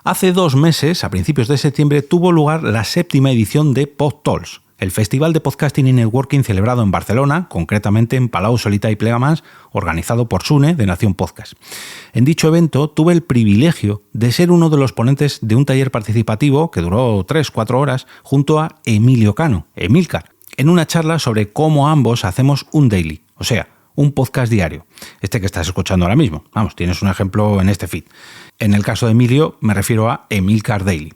Hace 2 meses, a principios de septiembre, tuvo lugar la 7ª edición de PodTalks, el festival de podcasting y networking celebrado en Barcelona, concretamente en Palau Solità i Plegamans, organizado por Sune, de Nación Podcast. En dicho evento tuve el privilegio de ser uno de los ponentes de un taller participativo que duró 3-4 horas junto a Emilio Cano, Emilcar, en una charla sobre cómo ambos hacemos un daily, o sea, un podcast diario. Este que estás escuchando ahora mismo. Vamos, tienes un ejemplo en este feed. En el caso de Emilio me refiero a Emilcar Daily.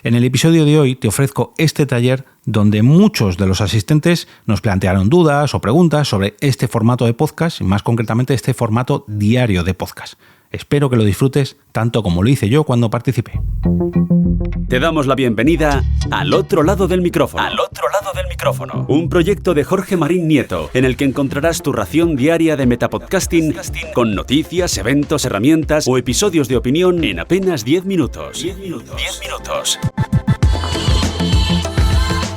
En el episodio de hoy te ofrezco este taller donde muchos de los asistentes nos plantearon dudas o preguntas sobre este formato de podcast y más concretamente este formato diario de podcast. Espero que lo disfrutes tanto como lo hice yo cuando participé. Te damos la bienvenida al otro lado del micrófono. Al otro lado del micrófono. Un proyecto de Jorge Marín Nieto, en el que encontrarás tu ración diaria de metapodcasting con noticias, eventos, herramientas o episodios de opinión en apenas 10 minutos. 10 minutos.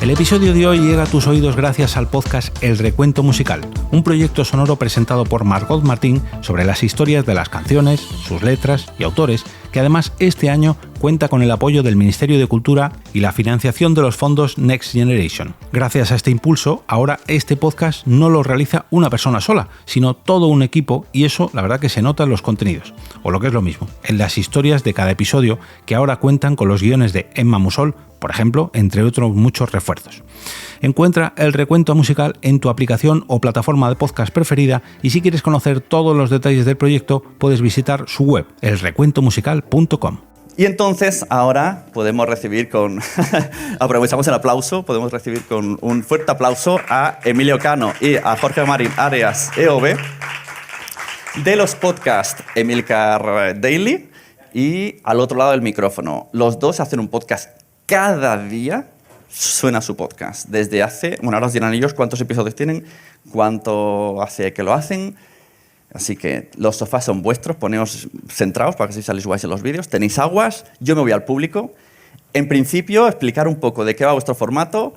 El episodio de hoy llega a tus oídos gracias al podcast El Recuento Musical, un proyecto sonoro presentado por Margot Martín sobre las historias de las canciones, sus letras y autores, que además este año cuenta con el apoyo del Ministerio de Cultura y la financiación de los fondos Next Generation. Gracias a este impulso, ahora este podcast no lo realiza una persona sola, sino todo un equipo, y eso la verdad que se nota en los contenidos, o lo que es lo mismo, en las historias de cada episodio, que ahora cuentan con los guiones de Emma Musol, por ejemplo, entre otros muchos refuerzos. Encuentra El Recuento Musical en tu aplicación o plataforma de podcast preferida, y si quieres conocer todos los detalles del proyecto, puedes visitar su web, elrecuentomusical.com. Y entonces ahora podemos recibir con... aprovechamos el aplauso, podemos recibir con un fuerte aplauso a Emilio Cano y a Jorge Marín Arias EOB de los podcasts Emilcar Daily y Al Otro Lado del Micrófono. Los dos hacen un podcast cada día. Suena su podcast desde hace... Bueno, ahora os dirán ellos cuántos episodios tienen, cuánto hace que lo hacen. Así que los sofás son vuestros, poneos centrados para que así saléis guays en los vídeos. Tenéis aguas, yo me voy al público. En principio, explicar un poco de qué va vuestro formato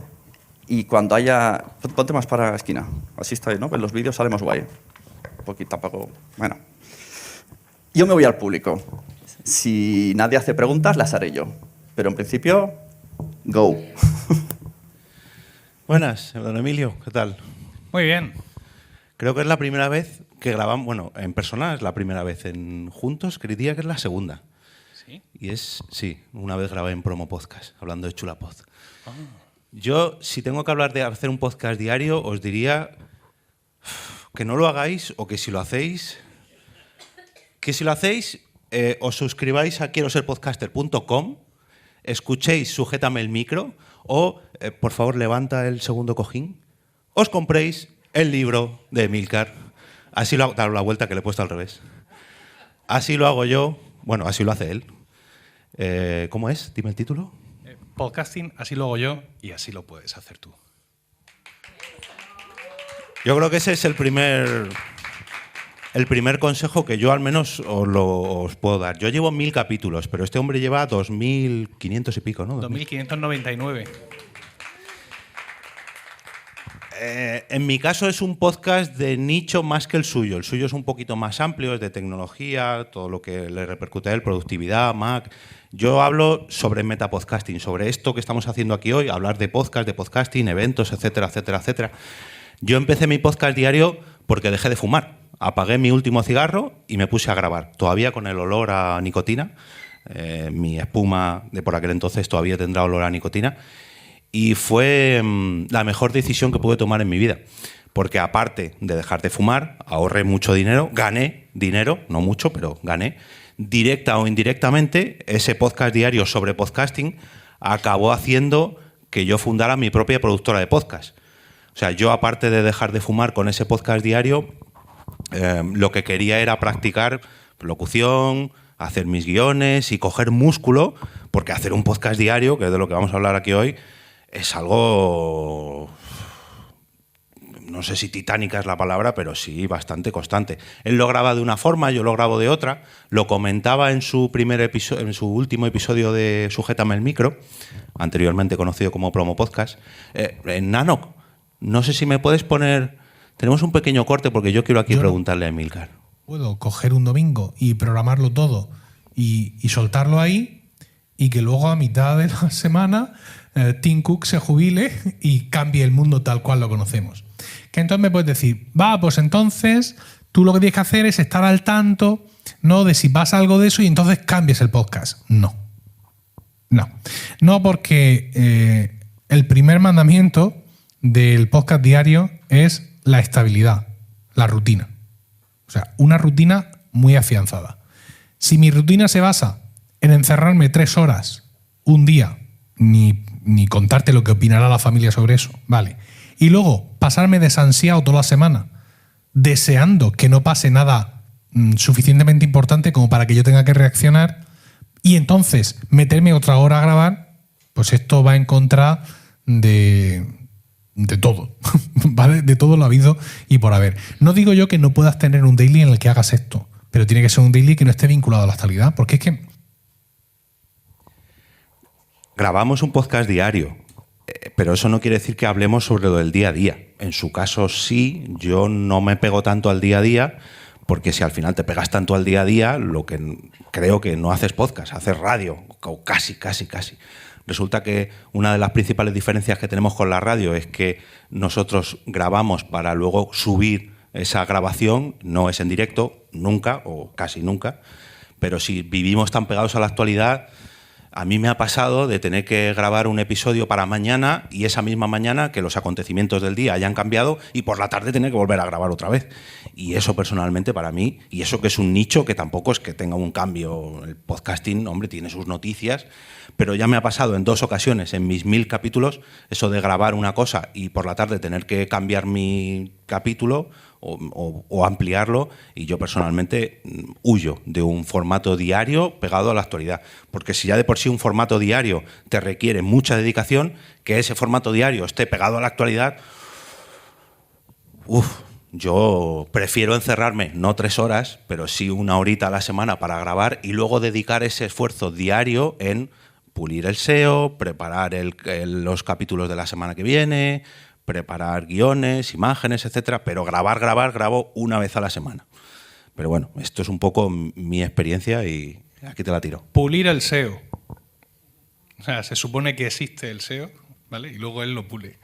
y cuando haya... Ponte más para la esquina, así está bien, ¿no? En los vídeos sale más guay. Un poquito tampoco... Bueno. Yo me voy al público. Si nadie hace preguntas, las haré yo. Pero en principio, go. Buenas, don Emilio, ¿qué tal? Muy bien. Creo que es la primera vez que grabamos, bueno, en persona es la primera vez, en juntos diría que es la segunda. ¿Sí? Y es, sí, una vez grabé en Promo Podcast, hablando de Chulapod. Oh. Yo, si tengo que hablar de hacer un podcast diario, os diría que no lo hagáis o que si lo hacéis, os suscribáis a quieroserpodcaster.com, escuchéis Sujétame el micro o, por favor, levanta el segundo cojín, os compréis el libro de Emilcar. Así lo hago, dar la vuelta que le he puesto al revés. Así lo hago yo, bueno, así lo hace él. ¿Cómo es? Dime el título. Podcasting, así lo hago yo y así lo puedes hacer tú. Yo creo que ese es el primer consejo que yo al menos os puedo dar. Yo llevo 1000 capítulos, pero este hombre lleva 2500 y pico, ¿no? 2599. En mi caso es un podcast de nicho más que el suyo. El suyo es un poquito más amplio, es de tecnología, todo lo que le repercute a él, productividad, Mac. Yo hablo sobre metapodcasting, sobre esto que estamos haciendo aquí hoy, hablar de podcast, de podcasting, eventos, etcétera, etcétera, etcétera. Yo empecé mi podcast diario porque dejé de fumar. Apagué mi último cigarro y me puse a grabar, todavía con el olor a nicotina. Mi espuma de por aquel entonces todavía tendrá olor a nicotina. Y fue la mejor decisión que pude tomar en mi vida, porque aparte de dejar de fumar, ahorré mucho dinero, gané dinero, no mucho, pero gané. Directa o indirectamente, ese podcast diario sobre podcasting acabó haciendo que yo fundara mi propia productora de podcast. O sea, yo aparte de dejar de fumar con ese podcast diario, lo que quería era practicar locución, hacer mis guiones y coger músculo, porque hacer un podcast diario, que es de lo que vamos a hablar aquí hoy, es algo, no sé si titánica es la palabra, pero sí bastante constante. Él lo graba de una forma, yo lo grabo de otra. Lo comentaba en su último episodio de Sujétame el micro, anteriormente conocido como Promo Podcast. En Nanoc, no sé si me puedes poner... Tenemos un pequeño corte porque yo quiero aquí preguntarle a Emilcar. Puedo coger un domingo y programarlo todo y soltarlo ahí y que luego a mitad de la semana Tim Cook se jubile y cambie el mundo tal cual lo conocemos. Que entonces me puedes decir, pues entonces tú lo que tienes que hacer es estar al tanto, ¿no?, de si pasa algo de eso y entonces cambies el podcast. No, porque el primer mandamiento del podcast diario es la estabilidad, la rutina. O sea, una rutina muy afianzada. Si mi rutina se basa en encerrarme 3 horas un día, ni contarte lo que opinará la familia sobre eso, vale, y luego pasarme desansiado toda la semana deseando que no pase nada suficientemente importante como para que yo tenga que reaccionar y entonces meterme otra hora a grabar, pues esto va en contra de todo, ¿vale? De todo lo habido y por haber. No digo yo que no puedas tener un daily en el que hagas esto, pero tiene que ser un daily que no esté vinculado a la actualidad, porque es que... Grabamos un podcast diario, pero eso no quiere decir que hablemos sobre lo del día a día. En su caso sí, yo no me pego tanto al día a día, porque si al final te pegas tanto al día a día, lo que creo que no haces podcast, haces radio, o casi. Resulta que una de las principales diferencias que tenemos con la radio es que nosotros grabamos para luego subir esa grabación, no es en directo, nunca o casi nunca, pero si vivimos tan pegados a la actualidad, a mí me ha pasado de tener que grabar un episodio para mañana y esa misma mañana que los acontecimientos del día hayan cambiado y por la tarde tener que volver a grabar otra vez. Y eso personalmente para mí, y eso que es un nicho que tampoco es que tenga un cambio, el podcasting, hombre, tiene sus noticias, pero ya me ha pasado en 2 ocasiones en mis 1000 capítulos eso de grabar una cosa y por la tarde tener que cambiar mi capítulo o ampliarlo, y yo personalmente huyo de un formato diario pegado a la actualidad, porque si ya de por sí un formato diario te requiere mucha dedicación, que ese formato diario esté pegado a la actualidad, yo prefiero encerrarme no 3 horas, pero sí 1 horita a la semana para grabar y luego dedicar ese esfuerzo diario en pulir el SEO, preparar los capítulos de la semana que viene, preparar guiones, imágenes, etcétera, pero grabo 1 vez a la semana. Pero bueno, esto es un poco mi experiencia y aquí te la tiro. Pulir el SEO. O sea, se supone que existe el SEO, ¿vale? Y luego él lo pule.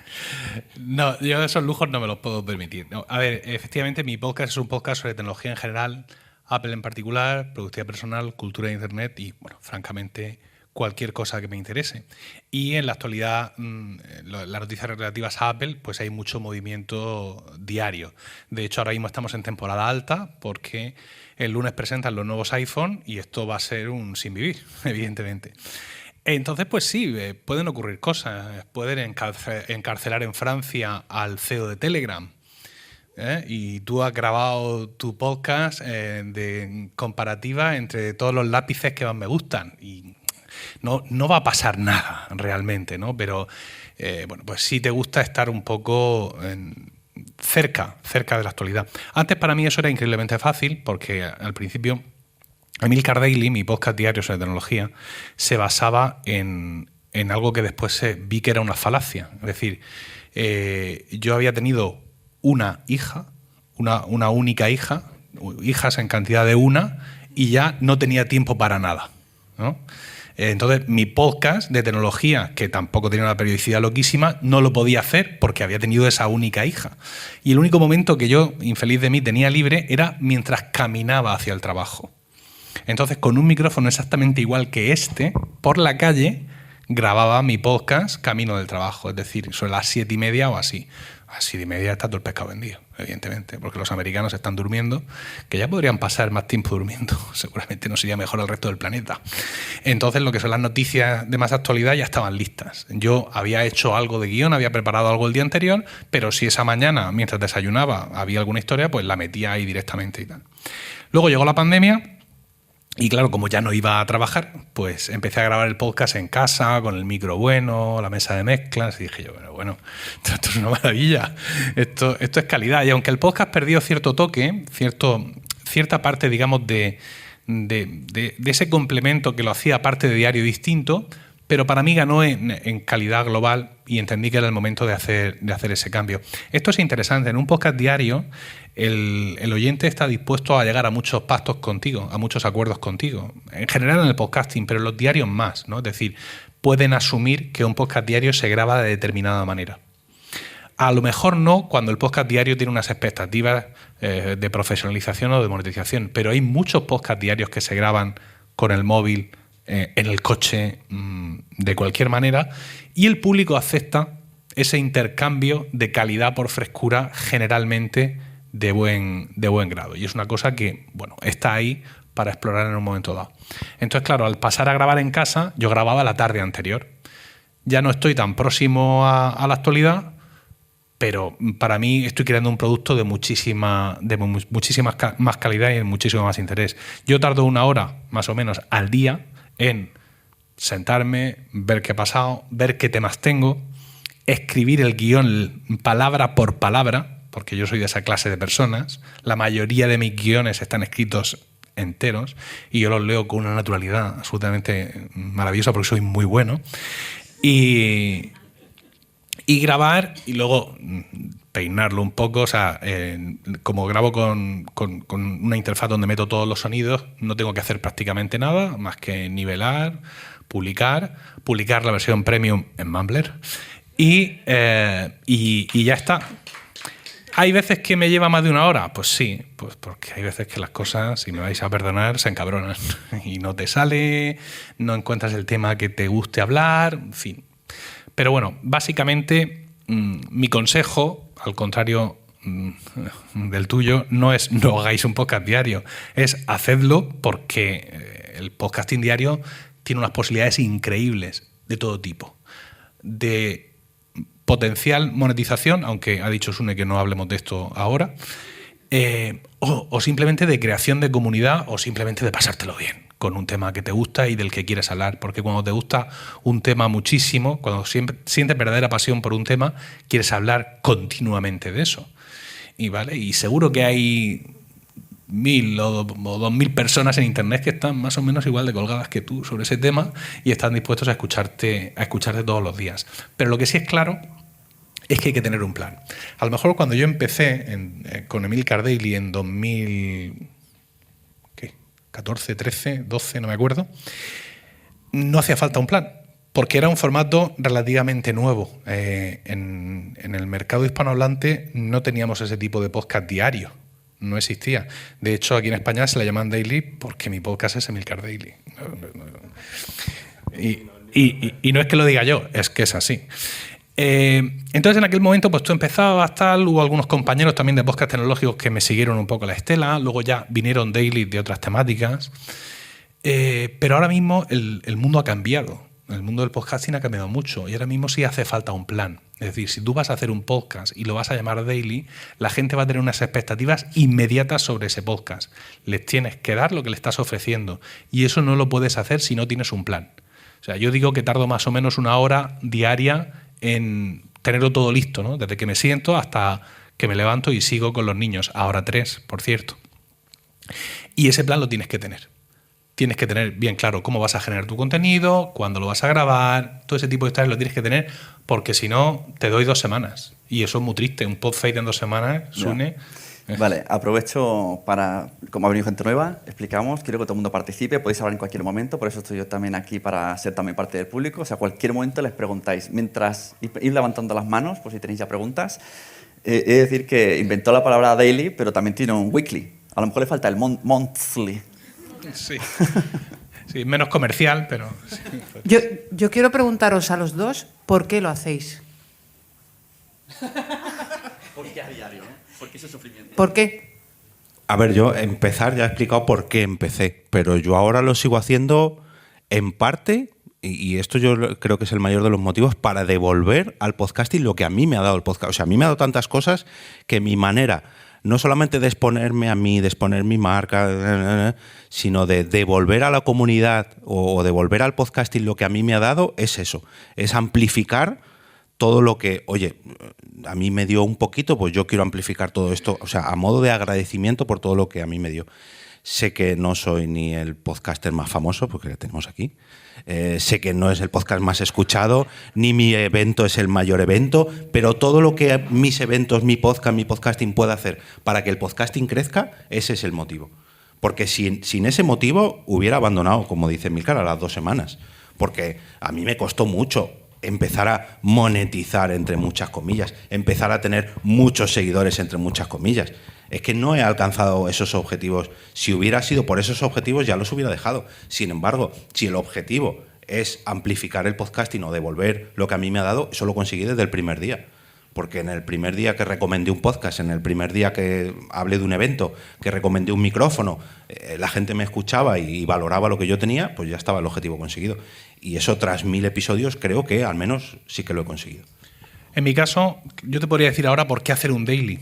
No, yo esos lujos no me los puedo permitir. No, a ver, efectivamente mi podcast es un podcast sobre tecnología en general, Apple en particular, productividad personal, cultura de Internet y, bueno, francamente, cualquier cosa que me interese. Y en la actualidad, las noticias relativas a Apple, pues hay mucho movimiento diario. De hecho, ahora mismo estamos en temporada alta porque el lunes presentan los nuevos iPhone y esto va a ser un sin vivir, evidentemente. Entonces, pues sí, pueden ocurrir cosas. Pueden encarcelar en Francia al CEO de Telegram. Y tú has grabado tu podcast de comparativa entre todos los lápices que más me gustan. Y no va a pasar nada realmente, ¿no? Pero bueno, pues sí te gusta estar un poco cerca de la actualidad. Antes para mí eso era increíblemente fácil porque al principio Emilcar Daily, mi podcast diario sobre tecnología, se basaba en algo que después vi que era una falacia. Es decir, yo había tenido una hija, una única hija, hijas en cantidad de 1, y ya no tenía tiempo para nada, ¿no? Entonces, mi podcast de tecnología, que tampoco tenía una periodicidad loquísima, no lo podía hacer porque había tenido esa única hija. Y el único momento que yo, infeliz de mí, tenía libre era mientras caminaba hacia el trabajo. Entonces, con un micrófono exactamente igual que este, por la calle, grababa mi podcast camino del trabajo. Es decir, sobre las 7:30 o así. A las 7:30 está todo el pescado vendido, evidentemente, porque los americanos están durmiendo, que ya podrían pasar más tiempo durmiendo. Seguramente no sería mejor al resto del planeta. Entonces, lo que son las noticias de más actualidad ya estaban listas. Yo había hecho algo de guión, había preparado algo el día anterior, pero si esa mañana, mientras desayunaba, había alguna historia, pues la metía ahí directamente y tal. Luego llegó la pandemia. Y claro, como ya no iba a trabajar, pues empecé a grabar el podcast en casa, con el micro bueno, la mesa de mezclas, y dije yo, bueno, esto es una maravilla, esto es calidad. Y aunque el podcast perdió cierto toque, cierta parte, digamos, de ese complemento que lo hacía parte de diario distinto, pero para mí ganó en calidad global y entendí que era el momento de hacer ese cambio. Esto es interesante. En un podcast diario, el oyente está dispuesto a llegar a muchos pactos contigo, a muchos acuerdos contigo. En general en el podcasting, pero en los diarios más, ¿no? Es decir, pueden asumir que un podcast diario se graba de determinada manera. A lo mejor no cuando el podcast diario tiene unas expectativas de profesionalización o de monetización, pero hay muchos podcast diarios que se graban con el móvil, en el coche, de cualquier manera, y el público acepta ese intercambio de calidad por frescura generalmente de buen grado. Y es una cosa que, bueno, está ahí para explorar en un momento dado. Entonces, claro, al pasar a grabar en casa, yo grababa la tarde anterior. Ya no estoy tan próximo a la actualidad, pero para mí estoy creando un producto de muchísima más calidad y de muchísimo más interés. Yo tardo 1 hora, más o menos, al día en sentarme, ver qué ha pasado, ver qué temas tengo, escribir el guión palabra por palabra, porque yo soy de esa clase de personas. La mayoría de mis guiones están escritos enteros y yo los leo con una naturalidad absolutamente maravillosa porque soy muy bueno. Y grabar y luego peinarlo un poco. O sea, como grabo con una interfaz donde meto todos los sonidos, no tengo que hacer prácticamente nada más que nivelar, publicar la versión premium en Mumbler y ya está. ¿Hay veces que me lleva más de 1 hora? Pues sí, pues porque hay veces que las cosas, si me vais a perdonar, se encabronan y no te sale, no encuentras el tema que te guste hablar, en fin. Pero bueno, básicamente mi consejo, al contrario del tuyo, no es no hagáis un podcast diario, es hacedlo porque el podcasting diario tiene unas posibilidades increíbles de todo tipo. De potencial monetización, aunque ha dicho Sune que no hablemos de esto ahora, o simplemente de creación de comunidad o simplemente de pasártelo bien con un tema que te gusta y del que quieres hablar, porque cuando te gusta un tema muchísimo, cuando sientes verdadera pasión por un tema, quieres hablar continuamente de eso. Y seguro que hay 1.000 o 2.000 personas en internet que están más o menos igual de colgadas que tú sobre ese tema y están dispuestos a escucharte todos los días. Pero lo que sí es claro es que hay que tener un plan. A lo mejor cuando yo empecé con Emilcar Daily en 2014, 13, 12, no me acuerdo, no hacía falta un plan, porque era un formato relativamente nuevo. En el mercado hispanohablante no teníamos ese tipo de podcast diario, no existía. De hecho, aquí en España se le llaman Daily porque mi podcast es Emilcar Daily. Y no es que lo diga yo, es que es así. Entonces en aquel momento pues tú empezabas, tal, hubo algunos compañeros también de podcast tecnológicos que me siguieron un poco la estela, luego ya vinieron daily de otras temáticas, pero ahora mismo el mundo ha cambiado, el mundo del podcasting ha cambiado mucho y ahora mismo sí hace falta un plan. Es decir, si tú vas a hacer un podcast y lo vas a llamar daily, la gente va a tener unas expectativas inmediatas sobre ese podcast. Les tienes que dar lo que le estás ofreciendo y eso no lo puedes hacer si no tienes un plan. O sea, yo digo que tardo más o menos 1 hora diaria en tenerlo todo listo, ¿no? Desde que me siento hasta que me levanto y sigo con los niños. Ahora 3, por cierto. Y ese plan lo tienes que tener. Tienes que tener bien claro cómo vas a generar tu contenido, cuándo lo vas a grabar, todo ese tipo de historias lo tienes que tener, porque si no, te doy 2 semanas. Y eso es muy triste. Un podfade en 2 semanas, Sune. Vale, aprovecho para, como ha venido gente nueva, explicamos, quiero que todo el mundo participe, podéis hablar en cualquier momento, por eso estoy yo también aquí para ser también parte del público, o sea, cualquier momento les preguntáis, mientras ir levantando las manos, por si tenéis ya preguntas. He de decir que inventó la palabra daily, pero también tiene un weekly, a lo mejor le falta el monthly. Sí. Sí, menos comercial, pero... Sí. Yo quiero preguntaros a los dos, ¿por qué lo hacéis? ¿Por qué a diario? ¿Por qué ese sufrimiento? ¿Por qué? A ver, yo empezar ya he explicado por qué empecé, pero yo ahora lo sigo haciendo en parte, y esto yo creo que es el mayor de los motivos, para devolver al podcasting lo que a mí me ha dado el podcast. O sea, a mí me ha dado tantas cosas que mi manera, no solamente de exponerme a mí, de exponer mi marca, sino de devolver a la comunidad o devolver al podcasting lo que a mí me ha dado, es eso, es amplificar todo lo que, oye, a mí me dio un poquito, pues yo quiero amplificar todo esto, o sea, a modo de agradecimiento por todo lo que a mí me dio. Sé que no soy ni el podcaster más famoso, porque le tenemos aquí. Sé que no es el podcast más escuchado, ni mi evento es el mayor evento, pero todo lo que mis eventos, mi podcasting puede hacer para que el podcasting crezca, ese es el motivo. Porque sin ese motivo hubiera abandonado, como dice Emílcar, a las 2 semanas. Porque a mí me costó mucho empezar a monetizar, entre muchas comillas, empezar a tener muchos seguidores, entre muchas comillas. Es que no he alcanzado esos objetivos. Si hubiera sido por esos objetivos, ya los hubiera dejado. Sin embargo, si el objetivo es amplificar el podcasting o devolver lo que a mí me ha dado, eso lo conseguí desde el primer día. Porque en el primer día que recomendé un podcast, en el primer día que hablé de un evento, que recomendé un micrófono, la gente me escuchaba y valoraba lo que yo tenía, pues ya estaba el objetivo conseguido. Y eso tras 1000 episodios creo que al menos sí que lo he conseguido. En mi caso, yo te podría decir ahora por qué hacer un daily.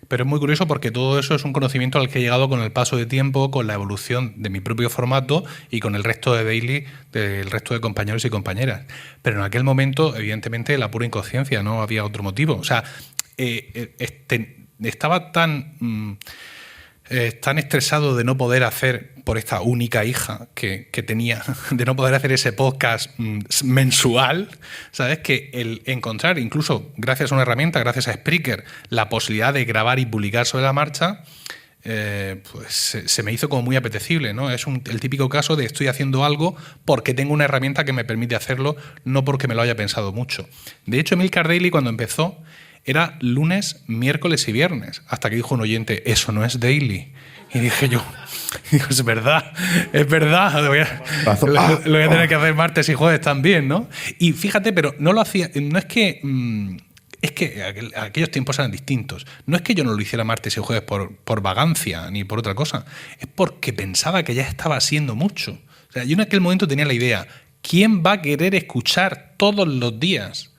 Pero es muy curioso porque todo eso es un conocimiento al que he llegado con el paso de tiempo, con la evolución de mi propio formato y con el resto de daily del resto de compañeros y compañeras. Pero en aquel momento, evidentemente, la pura inconsciencia, no había otro motivo. O sea, estaba tan estresado de no poder hacer, por esta única hija que tenía, de no poder hacer ese podcast mensual, ¿sabes? Que el encontrar, incluso gracias a una herramienta, gracias a Spreaker, la posibilidad de grabar y publicar sobre la marcha, pues se me hizo como muy apetecible, ¿no? Es el típico caso de estoy haciendo algo porque tengo una herramienta que me permite hacerlo, no porque me lo haya pensado mucho. De hecho, Emílcar Daily, cuando empezó, era lunes, miércoles y viernes, hasta que dijo un oyente, eso no es daily. Y dije yo, es verdad, lo voy a tener que hacer martes y jueves también, ¿no? Y fíjate, pero no lo hacía, no es que... Es que aquellos tiempos eran distintos. No es que yo no lo hiciera martes y jueves por vagancia ni por otra cosa, es porque pensaba que ya estaba siendo mucho. O sea, yo en aquel momento tenía la idea, ¿quién va a querer escuchar todos los días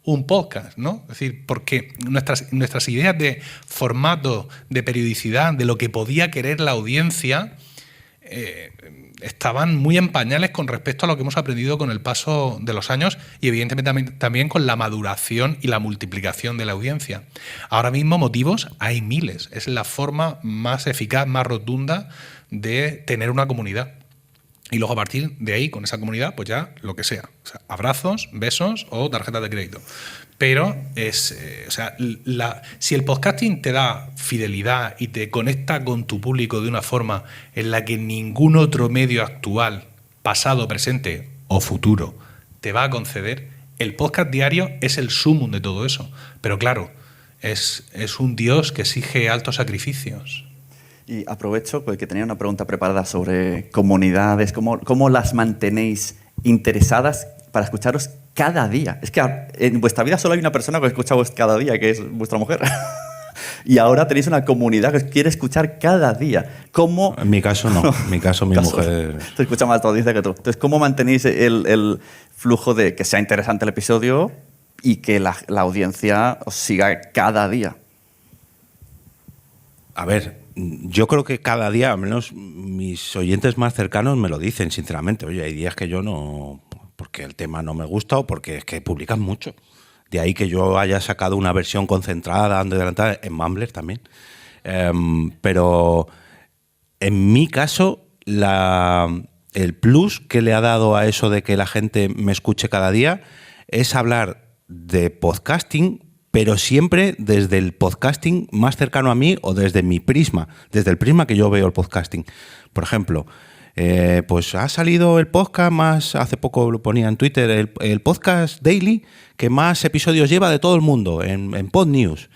un podcast, ¿no? Es decir, porque nuestras ideas de formato, de periodicidad, de lo que podía querer la audiencia, estaban muy en pañales con respecto a lo que hemos aprendido con el paso de los años y evidentemente también con la maduración y la multiplicación de la audiencia. Ahora mismo motivos hay miles. Es la forma más eficaz, más rotunda de tener una comunidad. Y luego a partir de ahí, con esa comunidad, pues ya lo que sea. O sea, abrazos, besos o tarjetas de crédito. Pero si el podcasting te da fidelidad y te conecta con tu público de una forma en la que ningún otro medio actual, pasado, presente o futuro, te va a conceder, el podcast diario es el sumum de todo eso. Pero claro, es un Dios que exige altos sacrificios. Y aprovecho porque tenía una pregunta preparada sobre comunidades, cómo las mantenéis interesadas para escucharos cada día. Es que en vuestra vida solo hay una persona que os escucha cada día, que es vuestra mujer. Y ahora tenéis una comunidad que os quiere escuchar cada día. ¿Cómo? En mi caso no, en mi caso mi mujer... Te escucha más todo, dice que tú. Entonces, ¿cómo mantenéis el flujo de que sea interesante el episodio y que la audiencia os siga cada día? A ver, yo creo que cada día, al menos mis oyentes más cercanos me lo dicen, sinceramente. Oye, hay días que yo no... porque el tema no me gusta o porque es que publican mucho. De ahí que yo haya sacado una versión concentrada, dando adelantada, en Mumbler también. Pero en mi caso, el plus que le ha dado a eso de que la gente me escuche cada día es hablar de podcasting, pero siempre desde el podcasting más cercano a mí o desde mi prisma, desde el prisma que yo veo el podcasting. Por ejemplo, pues ha salido el podcast más, hace poco lo ponía en Twitter, el podcast daily que más episodios lleva de todo el mundo en Pod News.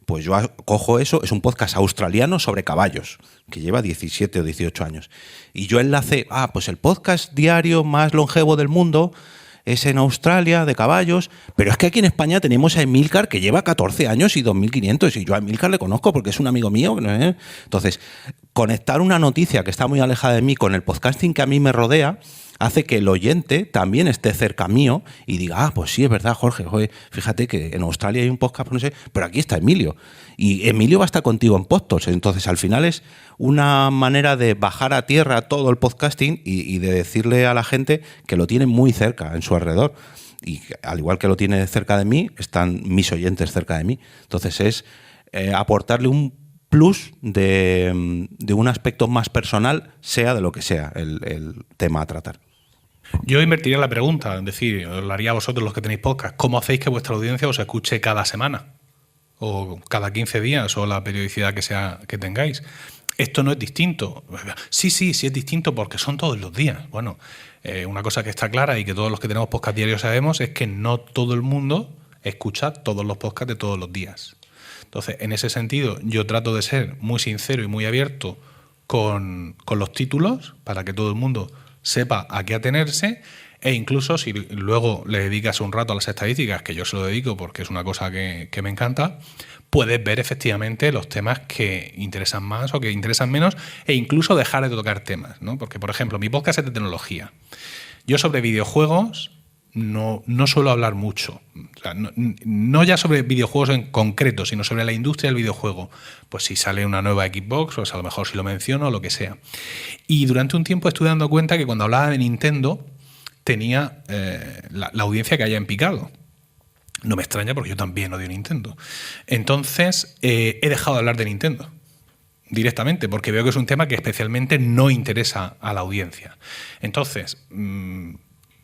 Pues yo cojo eso, es un podcast australiano sobre caballos, que lleva 17 o 18 años. Y yo enlacé, pues el podcast diario más longevo del mundo es en Australia, de caballos, pero es que aquí en España tenemos a Emílcar, que lleva 14 años y 2.500, y yo a Emílcar le conozco porque es un amigo mío. Entonces, conectar una noticia que está muy alejada de mí con el podcasting que a mí me rodea hace que el oyente también esté cerca mío y diga, pues sí, es verdad, Jorge, fíjate que en Australia hay un podcast, no sé, pero aquí está Emilio. Y Emilio va a estar contigo en Podtalks. Entonces, al final es una manera de bajar a tierra todo el podcasting y de decirle a la gente que lo tiene muy cerca, en su alrededor. Y al igual que lo tiene cerca de mí, están mis oyentes cerca de mí. Entonces, es aportarle un plus de un aspecto más personal, sea de lo que sea el tema a tratar. Yo invertiría la pregunta, es decir, os la haría a vosotros los que tenéis podcast. ¿Cómo hacéis que vuestra audiencia os escuche cada semana? O cada 15 días, o la periodicidad que sea que tengáis. Esto no es distinto. Sí es distinto porque son todos los días. Bueno, una cosa que está clara y que todos los que tenemos podcast diarios sabemos es que no todo el mundo escucha todos los podcasts de todos los días. Entonces, en ese sentido, yo trato de ser muy sincero y muy abierto con los títulos para que todo el mundo sepa a qué atenerse, e incluso si luego le dedicas un rato a las estadísticas, que yo se lo dedico porque es una cosa que me encanta, puedes ver efectivamente los temas que interesan más o que interesan menos, e incluso dejar de tocar temas, ¿no? Porque, por ejemplo, mi podcast es de tecnología. Yo sobre videojuegos no suelo hablar mucho. O sea, no ya sobre videojuegos en concreto, sino sobre la industria del videojuego. Pues si sale una nueva Xbox, pues a lo mejor si lo menciono o lo que sea. Y durante un tiempo estuve dando cuenta que cuando hablaba de Nintendo tenía la audiencia que haya en picado. No me extraña porque yo también odio Nintendo. Entonces he dejado de hablar de Nintendo directamente porque veo que es un tema que especialmente no interesa a la audiencia. Entonces,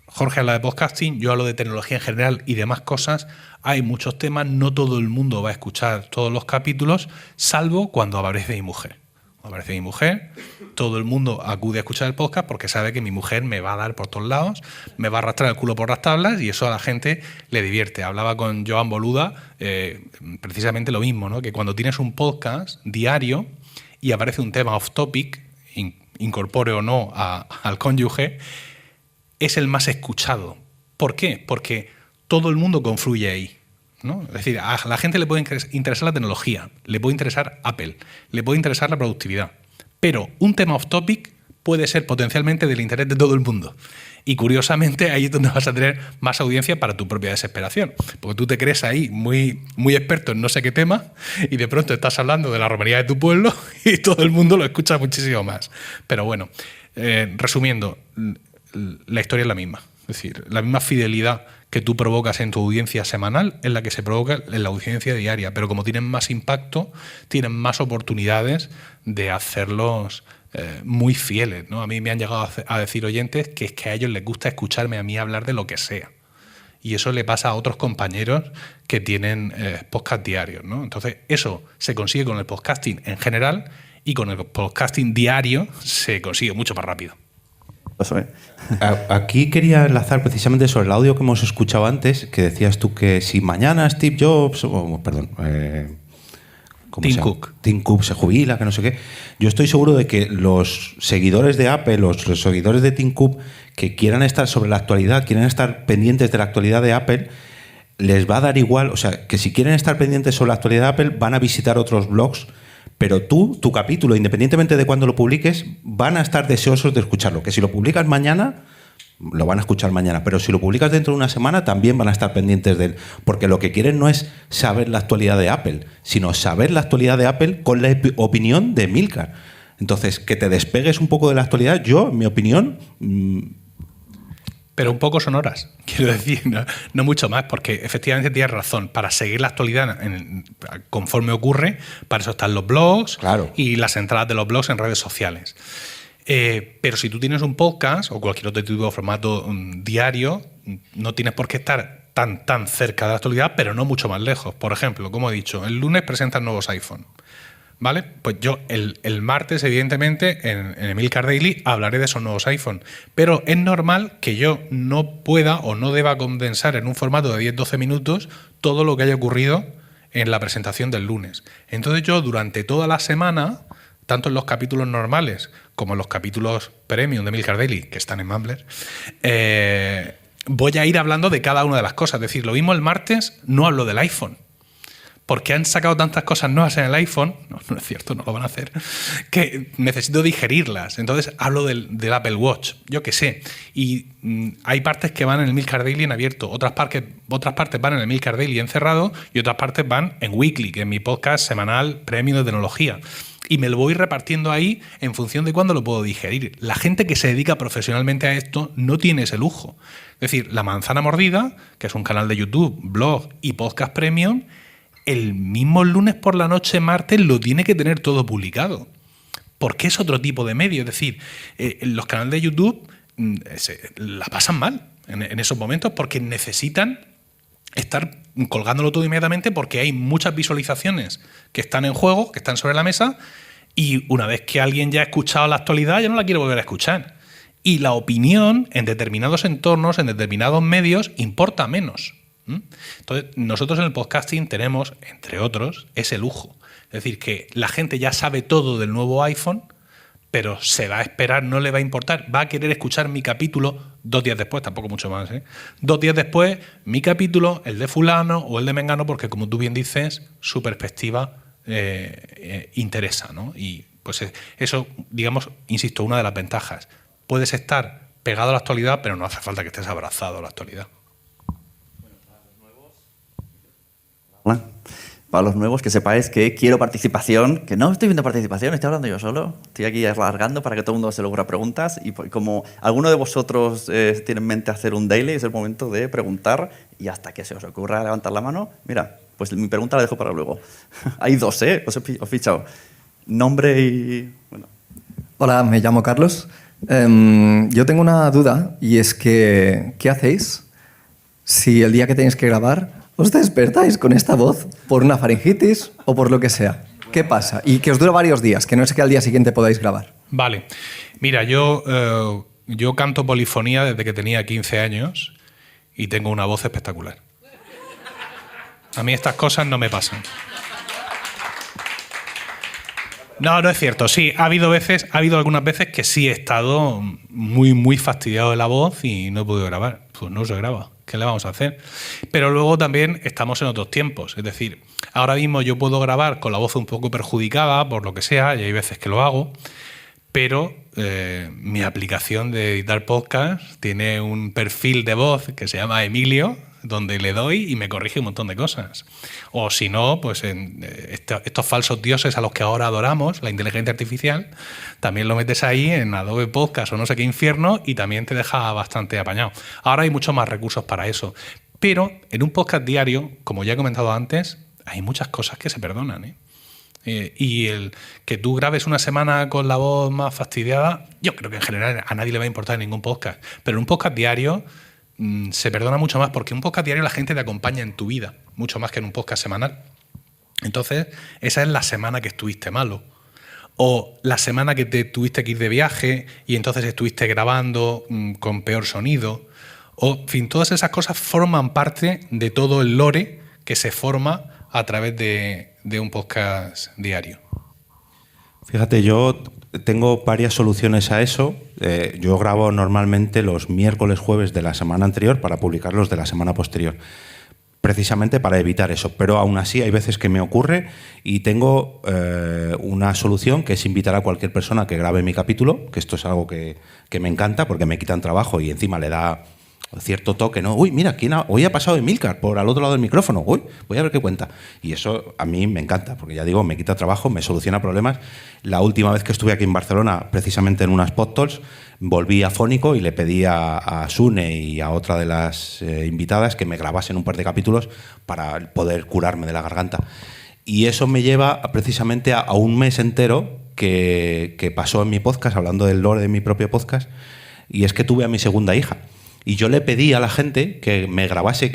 Jorge habla de podcasting, yo hablo de tecnología en general y demás cosas. Hay muchos temas, no todo el mundo va a escuchar todos los capítulos, salvo cuando aparece mi mujer. Cuando aparece mi mujer, todo el mundo acude a escuchar el podcast porque sabe que mi mujer me va a dar por todos lados, me va a arrastrar el culo por las tablas y eso a la gente le divierte. Hablaba con Joan Boluda precisamente lo mismo, ¿no? Que cuando tienes un podcast diario y aparece un tema off topic, incorpore o no al cónyuge, es el más escuchado. ¿Por qué? Porque todo el mundo confluye ahí, ¿no? Es decir, a la gente le puede interesar la tecnología, le puede interesar Apple, le puede interesar la productividad, pero un tema off topic puede ser potencialmente del interés de todo el mundo. Y curiosamente ahí es donde vas a tener más audiencia para tu propia desesperación, porque tú te crees ahí muy, muy experto en no sé qué tema y de pronto estás hablando de la romería de tu pueblo y todo el mundo lo escucha muchísimo más. Pero bueno, resumiendo, la historia es la misma. Es decir, la misma fidelidad que tú provocas en tu audiencia semanal es la que se provoca en la audiencia diaria, pero como tienen más impacto, tienen más oportunidades de hacerlos muy fieles, ¿no? A mí me han llegado a decir oyentes que es que a ellos les gusta escucharme a mí hablar de lo que sea. Y eso le pasa a otros compañeros que tienen podcast diarios, ¿no? Entonces, eso se consigue con el podcasting en general y con el podcasting diario se consigue mucho más rápido. Aquí quería enlazar precisamente sobre el audio que hemos escuchado antes, que decías tú que si mañana Steve Jobs, Tim Cook se jubila, que no sé qué. Yo estoy seguro de que los seguidores de Apple, los seguidores de Tim Cook, que quieran estar sobre la actualidad, quieran estar pendientes de la actualidad de Apple, les va a dar igual. O sea, que si quieren estar pendientes sobre la actualidad de Apple, van a visitar otros blogs, pero tu capítulo, independientemente de cuándo lo publiques, van a estar deseosos de escucharlo. Que si lo publicas mañana, lo van a escuchar mañana, pero si lo publicas dentro de una semana, también van a estar pendientes de él, porque lo que quieren no es saber la actualidad de Apple, sino saber la actualidad de Apple con la opinión de Emilcar. Entonces, que te despegues un poco de la actualidad, yo, en mi opinión... Pero un poco son horas, quiero decir, no mucho más, porque efectivamente tienes razón. Para seguir la actualidad conforme ocurre, para eso están los blogs, claro, y las entradas de los blogs en redes sociales. Pero si tú tienes un podcast o cualquier otro tipo de formato diario, no tienes por qué estar tan cerca de la actualidad, pero no mucho más lejos. Por ejemplo, como he dicho, el lunes presentan nuevos iPhone. ¿Vale? Pues yo el martes, evidentemente, en Emilcar Daily hablaré de esos nuevos iPhone. Pero es normal que yo no pueda o no deba condensar en un formato de 10-12 minutos todo lo que haya ocurrido en la presentación del lunes. Entonces yo durante toda la semana, tanto en los capítulos normales como en los capítulos premium de Emilcar Daily, que están en Mumbler, voy a ir hablando de cada una de las cosas. Es decir, lo mismo el martes no hablo del iPhone, porque han sacado tantas cosas nuevas en el iPhone, no es cierto, no lo van a hacer, que necesito digerirlas. Entonces hablo del Apple Watch, yo qué sé. Y hay partes que van en el Emilcar Daily en abierto, otras partes van en el Emilcar Daily en cerrado y otras partes van en Weekly, que es mi podcast semanal premium de tecnología. Y me lo voy repartiendo ahí en función de cuándo lo puedo digerir. La gente que se dedica profesionalmente a esto no tiene ese lujo. Es decir, La Manzana Mordida, que es un canal de YouTube, blog y podcast premium, el mismo lunes por la noche, martes, lo tiene que tener todo publicado. Porque es otro tipo de medio. Es decir, los canales de YouTube la pasan mal en esos momentos porque necesitan estar colgándolo todo inmediatamente porque hay muchas visualizaciones que están en juego, que están sobre la mesa, y una vez que alguien ya ha escuchado la actualidad, ya no la quiere volver a escuchar. Y la opinión en determinados entornos, en determinados medios, importa menos. Entonces, nosotros en el podcasting tenemos, entre otros, ese lujo. Es decir, que la gente ya sabe todo del nuevo iPhone, pero se va a esperar, no le va a importar. Va a querer escuchar mi capítulo 2 días después, tampoco mucho más, 2 días después, mi capítulo, el de fulano o el de mengano, porque como tú bien dices, su perspectiva interesa, ¿no? Y pues eso, digamos, insisto, una de las ventajas. Puedes estar pegado a la actualidad, pero no hace falta que estés abrazado a la actualidad. Hola. Para los nuevos, que sepáis que quiero participación, que no estoy viendo participación, estoy hablando yo solo. Estoy aquí alargando para que todo el mundo se le ocurra preguntas. Y como alguno de vosotros tiene en mente hacer un daily, es el momento de preguntar. Y hasta que se os ocurra levantar la mano, mira, pues mi pregunta la dejo para luego. Hay 2, os he fichado. Nombre y... Bueno. Hola, me llamo Carlos. Yo tengo una duda y es que, ¿qué hacéis si el día que tenéis que grabar os despertáis con esta voz por una faringitis o por lo que sea? ¿Qué pasa? Y que os dura varios días, que no es que al día siguiente podáis grabar. Vale. Mira, yo canto polifonía desde que tenía 15 años y tengo una voz espectacular. A mí estas cosas no me pasan. No, no es cierto. Sí, ha habido algunas veces que sí he estado muy, muy fastidiado de la voz y no he podido grabar. Pues no se graba. ¿Qué le vamos a hacer? Pero luego también estamos en otros tiempos. Es decir, ahora mismo yo puedo grabar con la voz un poco perjudicada, por lo que sea, y hay veces que lo hago, pero mi aplicación de editar podcast tiene un perfil de voz que se llama Emilio, donde le doy y me corrige un montón de cosas. O si no, pues estos falsos dioses a los que ahora adoramos, la inteligencia artificial, también lo metes ahí en Adobe Podcast o no sé qué infierno y también te deja bastante apañado. Ahora hay muchos más recursos para eso. Pero en un podcast diario, como ya he comentado antes, hay muchas cosas que se perdonan, y el que tú grabes una semana con la voz más fastidiada, yo creo que en general a nadie le va a importar en ningún podcast. Pero en un podcast diario se perdona mucho más porque en un podcast diario la gente te acompaña en tu vida, mucho más que en un podcast semanal. Entonces, esa es la semana que estuviste malo. O la semana que te tuviste que ir de viaje y entonces estuviste grabando con peor sonido. O, en fin, todas esas cosas forman parte de todo el lore que se forma a través de un podcast diario. Fíjate, yo tengo varias soluciones a eso. Yo grabo normalmente los miércoles, jueves de la semana anterior para publicarlos de la semana posterior, precisamente para evitar eso. Pero aún así hay veces que me ocurre y tengo una solución que es invitar a cualquier persona que grabe mi capítulo, que esto es algo que me encanta porque me quitan trabajo y encima le da cierto toque, ¿no? Uy, mira, hoy ha pasado Emilcar por al otro lado del micrófono. Uy, voy a ver qué cuenta. Y eso a mí me encanta, porque ya digo, me quita trabajo, me soluciona problemas. La última vez que estuve aquí en Barcelona, precisamente en unas PodTalks, volví afónico y le pedí a Sune y a otra de las invitadas que me grabasen un par de capítulos para poder curarme de la garganta. Y eso me lleva precisamente a un mes entero que pasó en mi podcast, hablando del lore de mi propio podcast, y es que tuve a mi segunda hija. Y yo le pedí a la gente que me grabase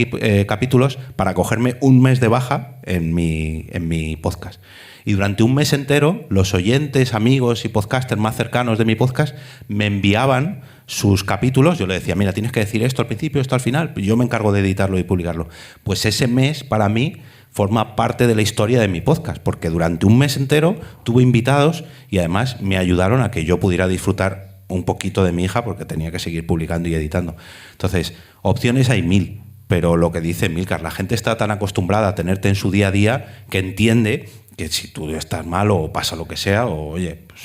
capítulos para cogerme un mes de baja en mi podcast. Y durante un mes entero, los oyentes, amigos y podcasters más cercanos de mi podcast me enviaban sus capítulos. Yo le decía, mira, tienes que decir esto al principio, esto al final. Yo me encargo de editarlo y publicarlo. Pues ese mes, para mí, forma parte de la historia de mi podcast, porque durante un mes entero tuve invitados y además me ayudaron a que yo pudiera disfrutar un poquito de mi hija porque tenía que seguir publicando y editando. Entonces, opciones hay 1000, pero lo que dice Emilcar, la gente está tan acostumbrada a tenerte en su día a día que entiende que si tú estás mal o pasa lo que sea, o oye, pues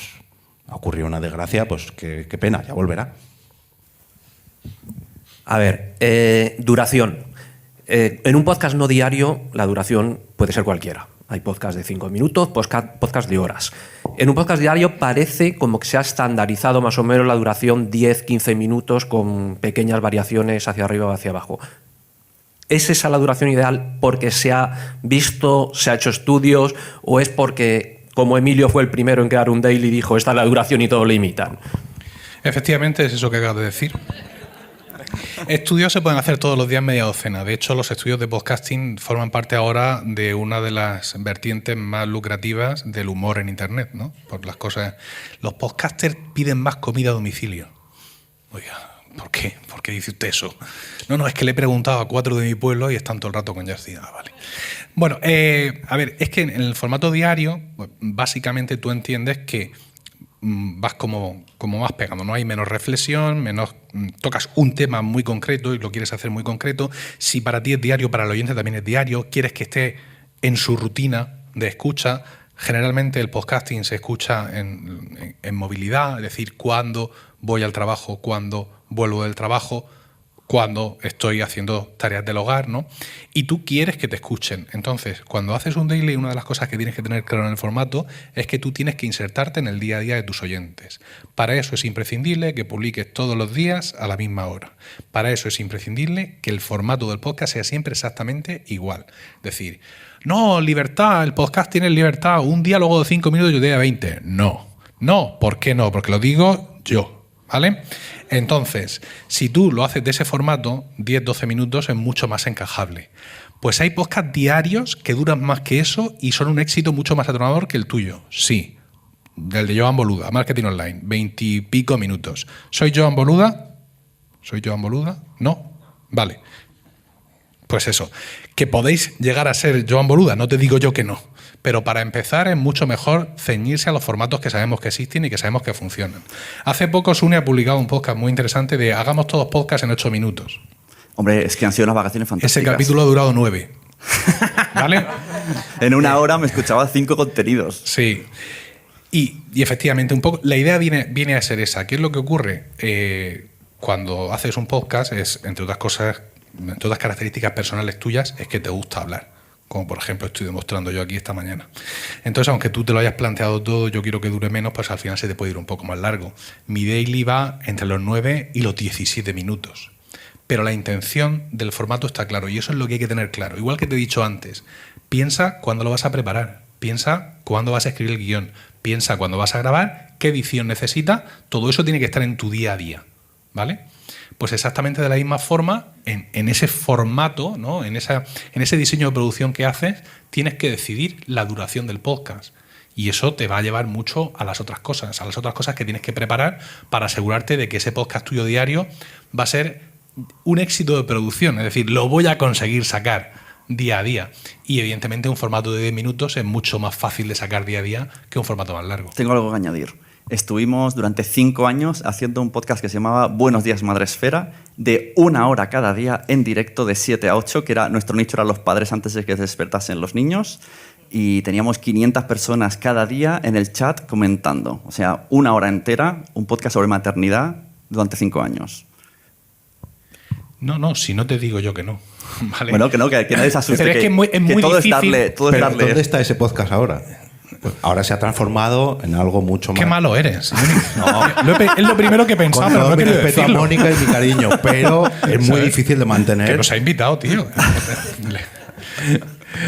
ha ocurrido una desgracia, pues qué pena, ya volverá. A ver, duración. En un podcast no diario, la duración puede ser cualquiera. Hay podcasts de 5 minutos, podcasts de horas. En un podcast diario parece como que se ha estandarizado más o menos la duración 10-15 minutos con pequeñas variaciones hacia arriba o hacia abajo. ¿Es esa la duración ideal porque se ha visto, se ha hecho estudios, o es porque, como Emilio fue el primero en crear un daily, dijo esta es la duración y todo lo imitan? Efectivamente, es eso que acabas de decir. Estudios se pueden hacer todos los días media docena. De hecho, los estudios de podcasting forman parte ahora de una de las vertientes más lucrativas del humor en Internet, ¿no? Por las cosas. Los podcasters piden más comida a domicilio. Oiga, ¿por qué? ¿Por qué dice usted eso? No, es que le he preguntado a 4 de mi pueblo y están todo el rato con Jersey. Vale. Bueno, a ver, es que en el formato diario, pues, básicamente tú entiendes que vas como más pegando, ¿no? Hay menos reflexión, tocas un tema muy concreto y lo quieres hacer muy concreto. Si para ti es diario, para el oyente también es diario, quieres que esté en su rutina de escucha. Generalmente el podcasting se escucha en movilidad, es decir, cuando voy al trabajo, cuando vuelvo del trabajo, cuando estoy haciendo tareas del hogar, ¿no? Y tú quieres que te escuchen. Entonces, cuando haces un daily, una de las cosas que tienes que tener claro en el formato es que tú tienes que insertarte en el día a día de tus oyentes. Para eso es imprescindible que publiques todos los días a la misma hora. Para eso es imprescindible que el formato del podcast sea siempre exactamente igual. Es decir, no, libertad, el podcast tiene libertad, un diálogo de 5 minutos y otro día de 20. No, ¿por qué no? Porque lo digo yo. ¿Vale? Entonces, si tú lo haces de ese formato, 10-12 minutos es mucho más encajable. Pues hay podcasts diarios que duran más que eso y son un éxito mucho más atronador que el tuyo. Sí, del de Joan Boluda, Marketing Online, 20 y pico minutos. ¿Soy Joan Boluda? No. Vale. Pues eso, que podéis llegar a ser Joan Boluda, no te digo yo que no. Pero para empezar es mucho mejor ceñirse a los formatos que sabemos que existen y que sabemos que funcionan. Hace poco Sune ha publicado un podcast muy interesante de hagamos todos podcasts en 8 minutos. Hombre, es que han sido unas vacaciones fantásticas. Ese capítulo ha durado 9. ¿Vale? En una hora me escuchaba 5 contenidos. Sí. Y efectivamente, un poco la idea viene a ser esa. ¿Qué es lo que ocurre? Cuando haces un podcast, es, entre otras cosas, entre otras características personales tuyas, es que te gusta hablar. Como por ejemplo estoy demostrando yo aquí esta mañana. Entonces, aunque tú te lo hayas planteado todo, yo quiero que dure menos, pues al final se te puede ir un poco más largo. Mi daily va entre los 9 y los 17 minutos. Pero la intención del formato está claro y eso es lo que hay que tener claro. Igual que te he dicho antes, piensa cuándo lo vas a preparar, piensa cuándo vas a escribir el guión, piensa cuándo vas a grabar, qué edición necesita, todo eso tiene que estar en tu día a día, ¿vale? Pues exactamente de la misma forma, en ese formato, ¿no? en ese diseño de producción que haces, tienes que decidir la duración del podcast. Y eso te va a llevar mucho a las otras cosas que tienes que preparar para asegurarte de que ese podcast tuyo diario va a ser un éxito de producción. Es decir, lo voy a conseguir sacar día a día. Y evidentemente un formato de 10 minutos es mucho más fácil de sacar día a día que un formato más largo. Tengo algo que añadir. Estuvimos durante 5 años haciendo un podcast que se llamaba Buenos Días Madresfera, de 1 hora cada día en directo de 7 a 8, que era nuestro nicho, eran los padres antes de que despertasen los niños, y teníamos 500 personas cada día en el chat comentando. O sea, 1 hora entera, un podcast sobre maternidad durante 5 años. No, si no te digo yo que no. ¿Vale? Bueno, que no, que nadie se asuste. Pero es que es muy todo difícil. todo es darle. ¿Dónde está ese podcast ahora? Pues ahora se ha transformado en algo mucho más... Qué malo eres. No. Es lo primero que he pensado, Con pero todo no mi quiero respeto a decirlo. Mónica y mi cariño, pero es muy difícil de mantener. Que nos ha invitado, tío.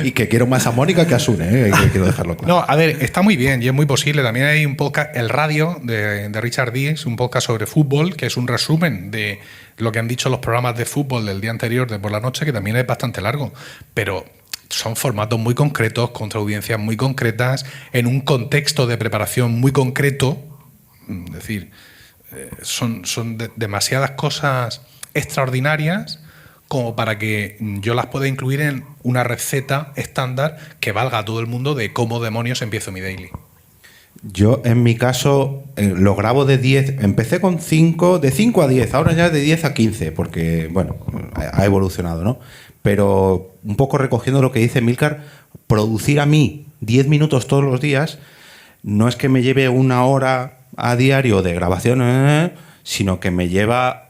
Y que quiero más a Mónica que a Sune, que quiero dejarlo claro. No, a ver, está muy bien y es muy posible. También hay un podcast, El Radio, de Richard Dees, un podcast sobre fútbol, que es un resumen de lo que han dicho los programas de fútbol del día anterior, de por la noche, que también es bastante largo. Pero son formatos muy concretos, contra audiencias muy concretas, en un contexto de preparación muy concreto. Es decir, son demasiadas cosas extraordinarias como para que yo las pueda incluir en una receta estándar que valga a todo el mundo de cómo demonios empiezo mi daily. Yo, en mi caso, lo grabo de 10. Empecé con 5, de 5 a 10. Ahora ya de 10 a 15, porque, bueno, ha evolucionado, ¿no? Pero un poco recogiendo lo que dice Emilcar, producir a mí 10 minutos todos los días no es que me lleve 1 hora a diario de grabación, sino que me lleva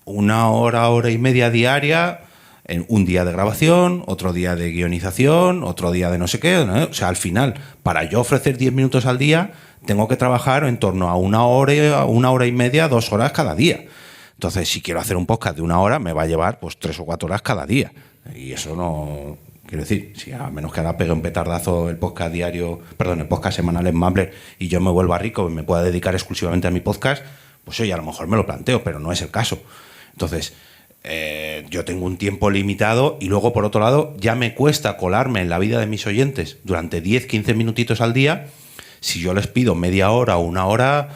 1 hora, hora y media diaria, en un día de grabación, otro día de guionización, otro día de no sé qué, ¿no? O sea, al final, para yo ofrecer 10 minutos al día, tengo que trabajar en torno a 1 hora y media, 2 horas cada día. Entonces, si quiero hacer un podcast de 1 hora, me va a llevar pues 3 o 4 horas cada día. Y eso no... Quiero decir, si a menos que ahora pegue un petardazo el podcast diario, perdón, el podcast semanal en Mumbler y yo me vuelva rico y me pueda dedicar exclusivamente a mi podcast, pues oye, a lo mejor me lo planteo, pero no es el caso. Entonces, yo tengo un tiempo limitado y luego, por otro lado, ya me cuesta colarme en la vida de mis oyentes durante 10, 15 minutitos al día. Si yo les pido media hora o una hora,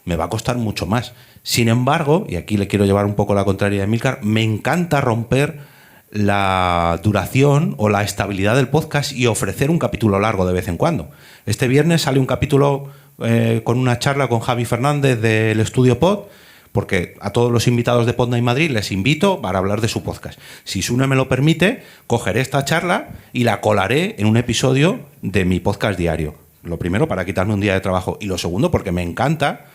me va a costar mucho más. Sin embargo, y aquí le quiero llevar un poco la contraria a Emilcar, me encanta romper la duración o la estabilidad del podcast y ofrecer un capítulo largo de vez en cuando. Este viernes sale un capítulo con una charla con Javi Fernández del Estudio Pod, porque a todos los invitados de Podnight Madrid les invito para hablar de su podcast. Si Sune me lo permite, cogeré esta charla y la colaré en un episodio de mi podcast diario. Lo primero, para quitarme un día de trabajo, y lo segundo, porque me encanta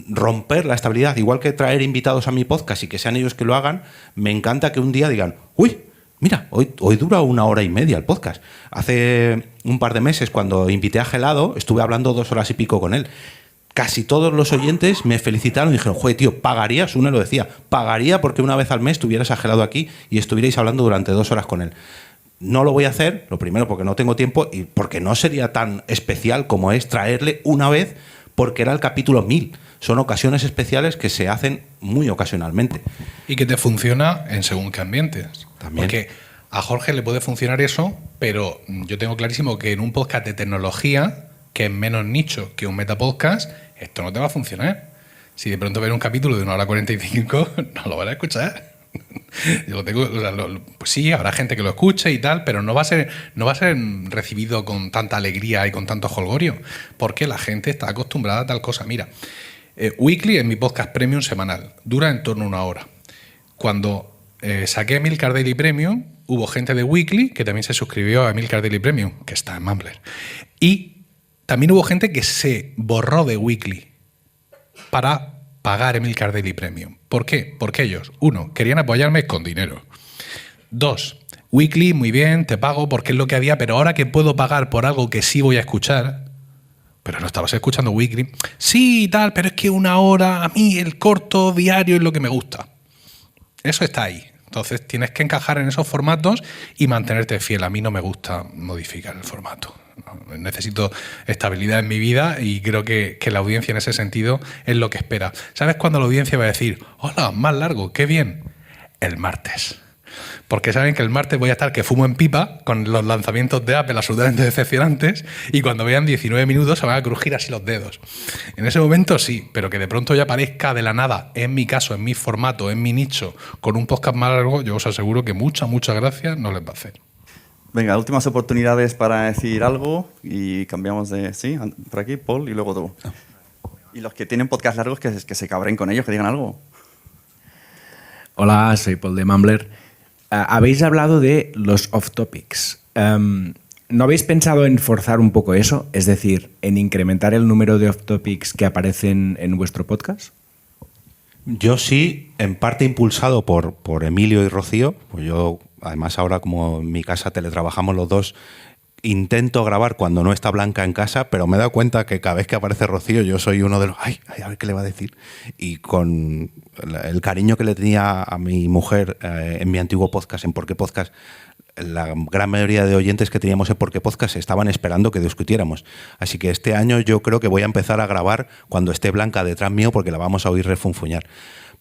romper la estabilidad, igual que traer invitados a mi podcast y que sean ellos que lo hagan. Me encanta que un día digan, uy, mira, hoy dura 1 hora y media el podcast. Hace un par de meses, cuando invité a Gelado, estuve hablando 2 horas y pico con él. Casi todos los oyentes me felicitaron y dijeron, joder, tío, pagarías, uno lo decía, pagaría porque una vez al mes tuvieras a Gelado aquí y estuvierais hablando durante 2 horas con él. No lo voy a hacer, lo primero porque no tengo tiempo y porque no sería tan especial como es traerle una vez, porque era el capítulo 1000. Son ocasiones especiales que se hacen muy ocasionalmente. Y que te funciona en según qué ambientes. También. Porque a Jorge le puede funcionar eso, pero yo tengo clarísimo que en un podcast de tecnología, que es menos nicho que un metapodcast, esto no te va a funcionar. Si de pronto ves un capítulo de 1 hora 45, no lo van a escuchar. Yo lo tengo, o sea, pues sí, habrá gente que lo escuche y tal, pero no va a ser recibido con tanta alegría y con tanto jolgorio, porque la gente está acostumbrada a tal cosa. Mira, Weekly es mi podcast premium semanal, dura en torno a 1 hora. Cuando saqué Emilcar Daily Premium, hubo gente de Weekly que también se suscribió a Emilcar Daily Premium, que está en Mumbler. Y también hubo gente que se borró de Weekly para pagar Emilcar Daily Premium. ¿Por qué? Porque ellos, 1, querían apoyarme con dinero. 2, Weekly, muy bien, te pago porque es lo que había, pero ahora que puedo pagar por algo que sí voy a escuchar, pero no estabas escuchando Weekly, sí, tal, pero es que 1 hora, a mí el corto diario es lo que me gusta. Eso está ahí. Entonces tienes que encajar en esos formatos y mantenerte fiel. A mí no me gusta modificar el formato. Necesito estabilidad en mi vida y creo que la audiencia en ese sentido es lo que espera. ¿Sabes cuándo la audiencia va a decir, hola, más largo, qué bien? El martes. Porque saben que el martes voy a estar que fumo en pipa con los lanzamientos de Apple absolutamente decepcionantes y cuando vean 19 minutos se van a crujir así los dedos. En ese momento sí, pero que de pronto ya aparezca de la nada, en mi caso, en mi formato, en mi nicho, con un podcast más largo, yo os aseguro que muchas gracias no les va a hacer. Venga, últimas oportunidades para decir algo y cambiamos de... Sí, por aquí, Paul, y luego tú. Y los que tienen podcast largos, que se cabren con ellos, que digan algo. Hola, soy Paul de Mumbler. Habéis hablado de los off-topics. ¿No habéis pensado en forzar un poco eso? Es decir, en incrementar el número de off-topics que aparecen en vuestro podcast. Yo sí, en parte impulsado por Emilio y Rocío. Pues yo, además, ahora como en mi casa teletrabajamos los dos, intento grabar cuando no está Blanca en casa, pero me he dado cuenta que cada vez que aparece Rocío yo soy uno de los... ¡Ay, a ver qué le va a decir! Y con el cariño que le tenía a mi mujer en mi antiguo podcast, en Por qué Podcast, la gran mayoría de oyentes que teníamos en Por qué Podcast estaban esperando que discutiéramos. Así que este año yo creo que voy a empezar a grabar cuando esté Blanca detrás mío porque la vamos a oír refunfuñar.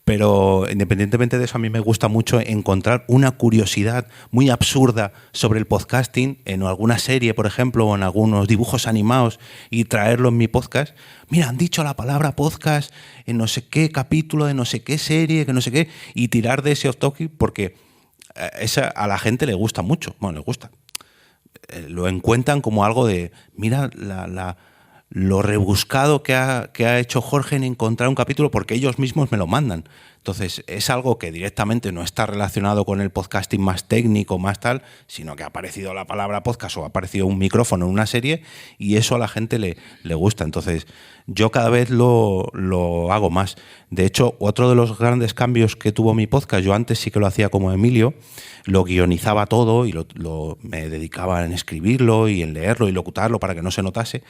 Pero independientemente de eso, a mí me gusta mucho encontrar una curiosidad muy absurda sobre el podcasting en alguna serie, por ejemplo, o en algunos dibujos animados y traerlo en mi podcast. Mira, han dicho la palabra podcast en no sé qué capítulo de no sé qué serie, que no sé qué, y tirar de ese off-topic porque a la gente le gusta mucho. Bueno, le gusta. Lo encuentran como algo de, mira lo rebuscado que ha hecho Jorge en encontrar un capítulo porque ellos mismos me lo mandan. Entonces, es algo que directamente no está relacionado con el podcasting más técnico, más tal, sino que ha aparecido la palabra podcast o ha aparecido un micrófono en una serie y eso a la gente le gusta. Entonces, yo cada vez lo hago más. De hecho, otro de los grandes cambios que tuvo mi podcast, yo antes sí que lo hacía como Emilio, lo guionizaba todo y me dedicaba en escribirlo y en leerlo y locutarlo para que no se notase.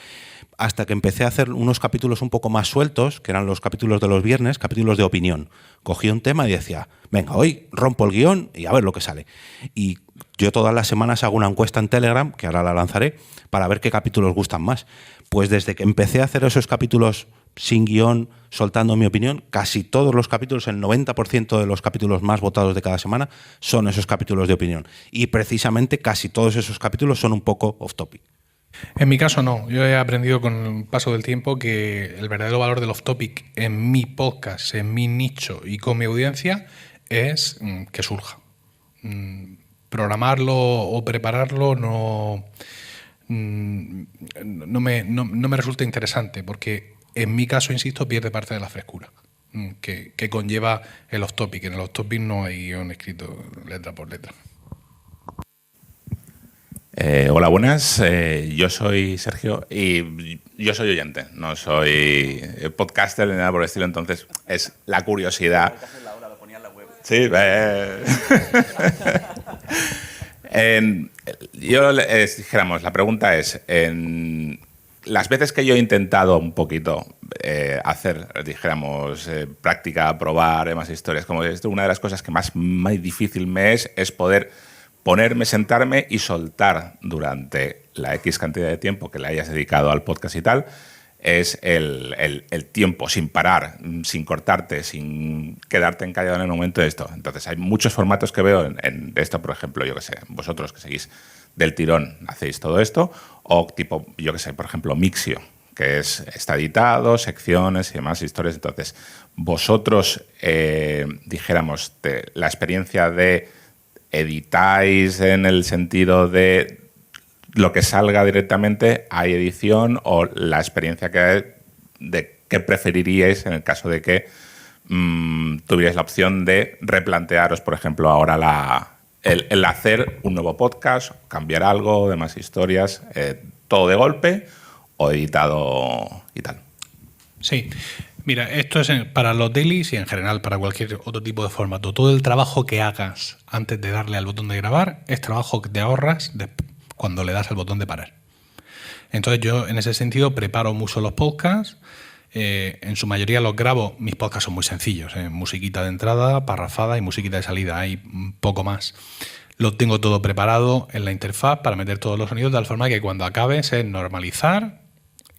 hasta que empecé a hacer unos capítulos un poco más sueltos, que eran los capítulos de los viernes, capítulos de opinión. Cogía un tema y decía, venga, hoy rompo el guión y a ver lo que sale. Y yo todas las semanas hago una encuesta en Telegram, que ahora la lanzaré, para ver qué capítulos gustan más. Pues desde que empecé a hacer esos capítulos sin guión, soltando mi opinión, casi todos los capítulos, el 90% de los capítulos más votados de cada semana son esos capítulos de opinión. Y precisamente casi todos esos capítulos son un poco off topic. En mi caso no. Yo he aprendido con el paso del tiempo que el verdadero valor del off topic en mi podcast, en mi nicho y con mi audiencia es que surja. Programarlo o prepararlo no me resulta interesante porque en mi caso, insisto, pierde parte de la frescura que conlleva el off topic. En el off topic no hay guión escrito letra por letra. Hola, buenas. Yo soy Sergio y yo soy oyente, no soy podcaster ni nada por el estilo, entonces es la curiosidad. Sí, dijéramos, la pregunta es, las veces que yo he intentado un poquito hacer, dijéramos, práctica, probar, más historias, como esto, una de las cosas que más difícil me es poder ponerme, sentarme y soltar durante la X cantidad de tiempo que le hayas dedicado al podcast y tal, es el tiempo sin parar, sin cortarte, sin quedarte encallado en el momento de esto. Entonces hay muchos formatos que veo en esto, por ejemplo, yo que sé, vosotros que seguís del tirón hacéis todo esto, o tipo, yo que sé, por ejemplo, Mixio, que está editado, secciones y demás historias. Entonces, vosotros, dijéramos, la experiencia de editáis en el sentido de lo que salga directamente, ¿hay edición? O la experiencia que hay de qué preferiríais en el caso de que tuvierais la opción de replantearos, por ejemplo, ahora el hacer un nuevo podcast, cambiar algo, demás historias, todo de golpe o editado y tal. Sí. Mira, esto es para los dailies y en general para cualquier otro tipo de formato. Todo el trabajo que hagas antes de darle al botón de grabar es trabajo que te ahorras cuando le das al botón de parar. Entonces yo en ese sentido preparo mucho los podcasts. En su mayoría los grabo. Mis podcasts son muy sencillos. Musiquita de entrada, parrafada y musiquita de salida. Hay poco más. Lo tengo todo preparado en la interfaz para meter todos los sonidos de tal forma que cuando acabes es normalizar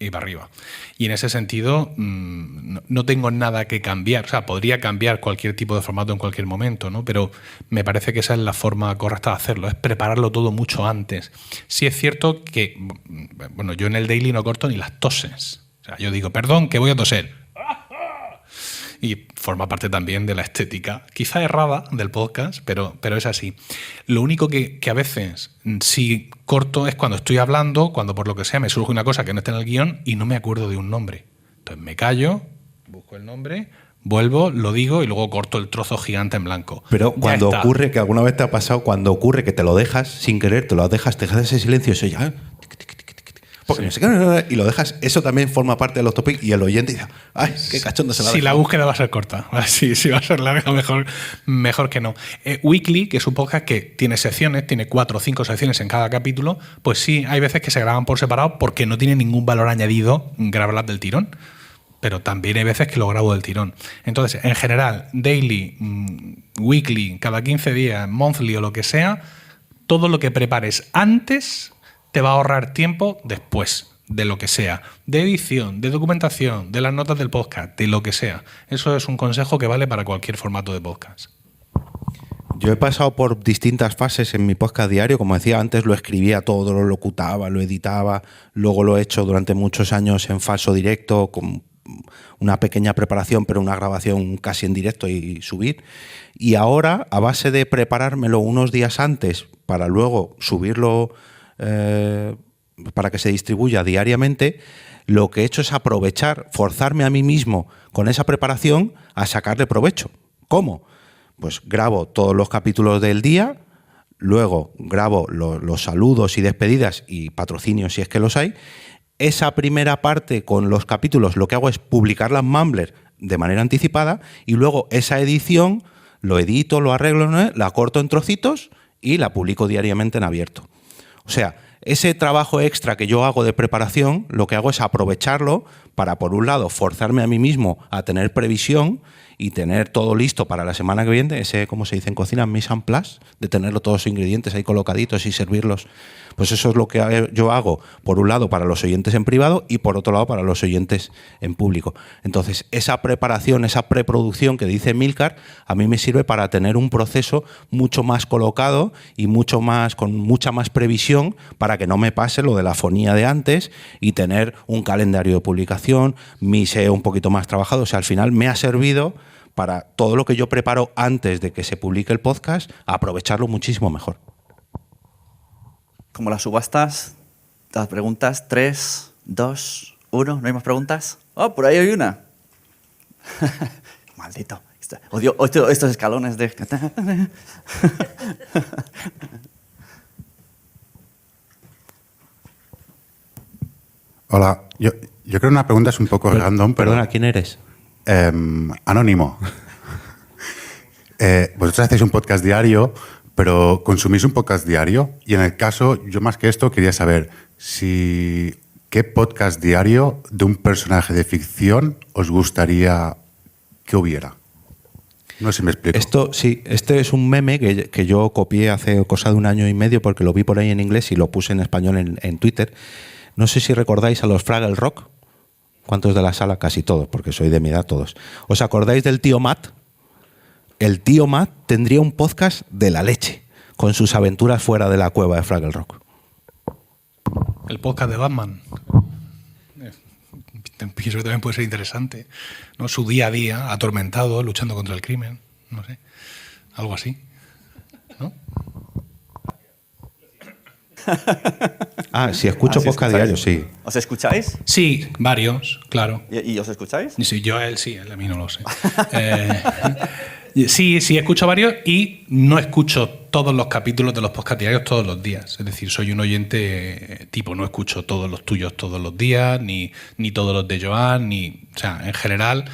y para arriba. Y en ese sentido no tengo nada que cambiar. O sea, podría cambiar cualquier tipo de formato en cualquier momento, ¿no? Pero me parece que esa es la forma correcta de hacerlo, es prepararlo todo mucho antes. Sí es cierto que, bueno, yo en el daily no corto ni las toses. O sea, yo digo, perdón, que voy a toser. Y forma parte también de la estética, quizá errada del podcast, pero es así. Lo único que a veces sí corto es cuando estoy hablando, cuando por lo que sea me surge una cosa que no está en el guión y no me acuerdo de un nombre. Entonces me callo, busco el nombre, vuelvo, lo digo y luego corto el trozo gigante en blanco. Pero cuando ocurre, que alguna vez te ha pasado, cuando ocurre que te lo dejas sin querer, te dejas ese silencio, eso ya... Porque no sé qué, y lo dejas, eso también forma parte de los topics y el oyente dice, ay, qué cachondo se la Si la búsqueda va a ser corta, si va a ser larga, mejor que no. Weekly, que es un podcast que tiene secciones, tiene 4 o 5 secciones en cada capítulo, pues sí, hay veces que se graban por separado porque no tiene ningún valor añadido grabarlas del tirón. Pero también hay veces que lo grabo del tirón. Entonces, en general, daily, weekly, cada 15 días, monthly o lo que sea, todo lo que prepares antes te va a ahorrar tiempo después de lo que sea, de edición, de documentación, de las notas del podcast, de lo que sea. Eso es un consejo que vale para cualquier formato de podcast. Yo he pasado por distintas fases en mi podcast diario. Como decía antes, lo escribía todo, lo locutaba, lo editaba. Luego lo he hecho durante muchos años en falso directo, con una pequeña preparación, pero una grabación casi en directo y subir. Y ahora, a base de preparármelo unos días antes para luego subirlo para que se distribuya diariamente, lo que he hecho es aprovechar, forzarme a mí mismo con esa preparación a sacarle provecho. ¿Cómo? Pues grabo todos los capítulos del día, luego grabo los saludos y despedidas y patrocinios si es que los hay. Esa primera parte con los capítulos lo que hago es publicarla en Mumbler de manera anticipada y luego esa edición lo edito, lo arreglo, ¿no? La corto en trocitos y la publico diariamente en abierto. O sea, ese trabajo extra que yo hago de preparación, lo que hago es aprovecharlo para, por un lado, forzarme a mí mismo a tener previsión y tener todo listo para la semana que viene, ese, como se dice en cocina, mise en place, de tenerlo todos los ingredientes ahí colocaditos y servirlos. Pues eso es lo que yo hago, por un lado, para los oyentes en privado y por otro lado, para los oyentes en público. Entonces, esa preparación, esa preproducción que dice Emilcar, a mí me sirve para tener un proceso mucho más colocado y mucho más, con mucha más previsión, para que no me pase lo de la fonía de antes y tener un calendario de publicación, mi SEO un poquito más trabajado. O sea, al final me ha servido para todo lo que yo preparo antes de que se publique el podcast, aprovecharlo muchísimo mejor. Como las subastas, las preguntas, 3, 2, 1, ¿no hay más preguntas? Oh, por ahí hay una. Maldito. Odio estos escalones de... Hola, yo creo que una pregunta es un poco random. Perdona, ¿quién eres? Anónimo. Vosotros hacéis un podcast diario, pero ¿consumís un podcast diario? Y en el caso, yo más que esto quería saber qué podcast diario de un personaje de ficción os gustaría que hubiera. No sé si me explico. Este es un meme que yo copié hace cosa de 1 año y medio porque lo vi por ahí en inglés y lo puse en español en Twitter. No sé si recordáis a los Fraggle Rock. ¿Cuántos de la sala? Casi todos, porque soy de mi edad todos. ¿Os acordáis del tío Matt? El tío Matt tendría un podcast de la leche, con sus aventuras fuera de la cueva de Fraggle Rock. El podcast de Batman. Pienso que también puede ser interesante, ¿no? Su día a día, atormentado, luchando contra el crimen, no sé, algo así, ¿no? Si escucho podcast diario, sí. ¿Os escucháis? Sí, varios, claro. ¿Y os escucháis? Sí, yo a él sí, él a mí no lo sé. Sí, escucho varios y no escucho todos los capítulos de los podcast diarios todos los días. Es decir, soy un oyente tipo, no escucho todos los tuyos todos los días, ni todos los de Joan, o sea, en general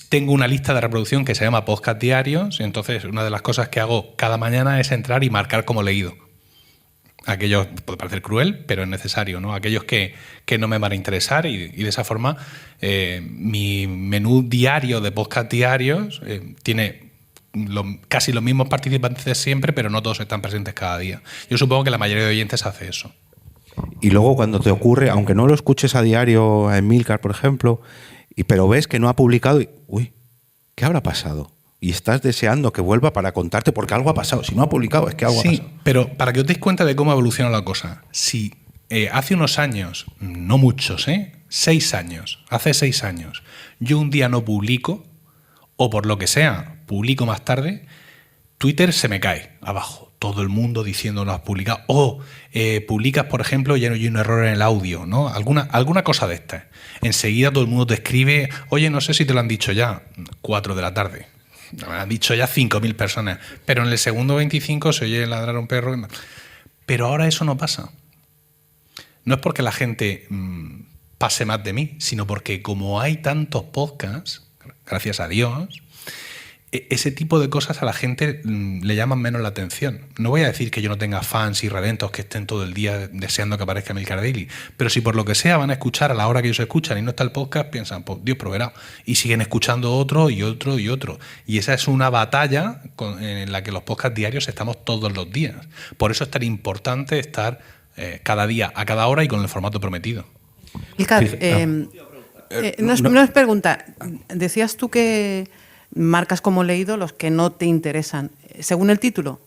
tengo una lista de reproducción que se llama podcast diarios, y entonces una de las cosas que hago cada mañana es entrar y marcar como leído. Aquellos, puede parecer cruel, pero es necesario, ¿no? Aquellos que no me van a interesar y de esa forma mi menú diario de podcast diarios tiene casi los mismos participantes de siempre, pero no todos están presentes cada día. Yo supongo que la mayoría de oyentes hace eso. Y luego cuando te ocurre, aunque no lo escuches a diario a Emilcar, por ejemplo, pero ves que no ha publicado y, uy, ¿qué habrá pasado? Y estás deseando que vuelva para contarte porque algo ha pasado. Si no ha publicado, es que algo ha pasado. Sí, pero para que os deis cuenta de cómo evoluciona la cosa, si hace unos años, no muchos, 6 años, hace 6 años, yo un día no publico, o por lo que sea, publico más tarde, Twitter se me cae abajo. Todo el mundo diciendo no has publicado. O publicas, por ejemplo, ya no hay un error en el audio, ¿no? Alguna cosa de estas. Enseguida todo el mundo te escribe, oye, no sé si te lo han dicho ya, 4 de la tarde. Me han dicho ya 5.000 personas. Pero en el segundo 25 se oye ladrar a un perro. Pero ahora eso no pasa. No es porque la gente pase más de mí, sino porque como hay tantos podcasts, gracias a Dios, ese tipo de cosas a la gente le llaman menos la atención. No voy a decir que yo no tenga fans y reventos que estén todo el día deseando que aparezca Emilcar Daily, pero si por lo que sea van a escuchar a la hora que ellos escuchan y no está el podcast, piensan, pues Dios proveerá. Y siguen escuchando otro y otro y otro. Y esa es una batalla en la que los podcasts diarios estamos todos los días. Por eso es tan importante estar cada día, a cada hora y con el formato prometido. Emilcar, no es pregunta. Decías tú que marcas como leído los que no te interesan, según el título.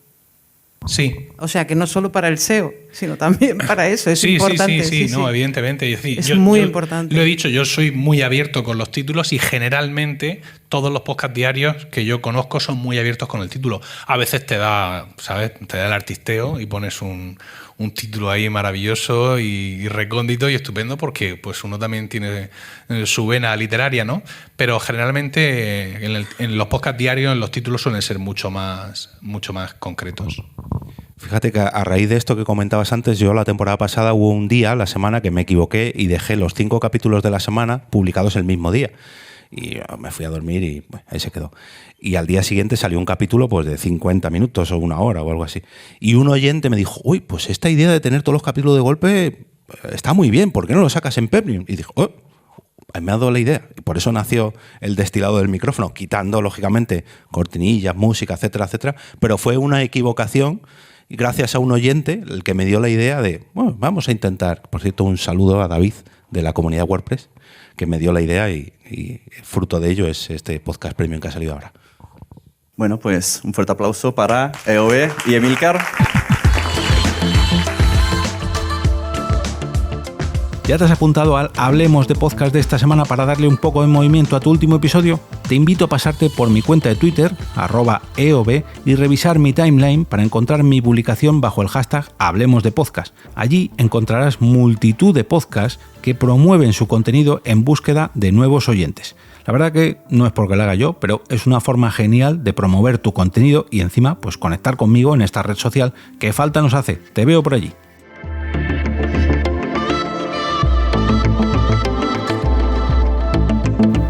Sí. O sea, que no solo para el SEO, sino también para eso. Es importante. Sí, no, evidentemente. Es muy importante. Lo he dicho, yo soy muy abierto con los títulos y generalmente todos los podcasts diarios que yo conozco son muy abiertos con el título. A veces te da, ¿sabes? Te da el artisteo y pones un título ahí maravilloso y recóndito y estupendo porque pues uno también tiene su vena literaria, ¿no? Pero generalmente en los podcasts diarios los títulos suelen ser mucho más concretos. Fíjate que a raíz de esto que comentabas antes, yo la temporada pasada hubo un día, la semana, que me equivoqué y dejé los 5 capítulos de la semana publicados el mismo día. Y me fui a dormir y bueno, ahí se quedó. Y al día siguiente salió un capítulo pues de 50 minutos o 1 hora o algo así. Y un oyente me dijo, uy, pues esta idea de tener todos los capítulos de golpe está muy bien, ¿por qué no lo sacas en Premium? Y dijo, me ha dado la idea. Y por eso nació el destilado del micrófono, quitando, lógicamente, cortinillas, música, etcétera, etcétera. Pero fue una equivocación y gracias a un oyente el que me dio la idea de, bueno, vamos a intentar. Por cierto, un saludo a David de la comunidad WordPress, que me dio la idea y fruto de ello es este podcast premium que ha salido ahora. Bueno, pues un fuerte aplauso para EOB y Emilcar. ¿Ya te has apuntado al Hablemos de Podcast de esta semana para darle un poco de movimiento a tu último episodio? Te invito a pasarte por mi cuenta de Twitter, @EOB, y revisar mi timeline para encontrar mi publicación bajo el hashtag Hablemos de Podcast. Allí encontrarás multitud de podcasts que promueven su contenido en búsqueda de nuevos oyentes. La verdad que no es porque lo haga yo, pero es una forma genial de promover tu contenido y encima pues conectar conmigo en esta red social que falta nos hace. Te veo por allí.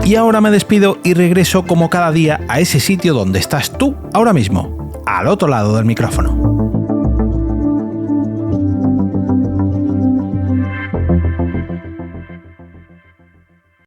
Y ahora me despido y regreso como cada día a ese sitio donde estás tú ahora mismo, al otro lado del micrófono.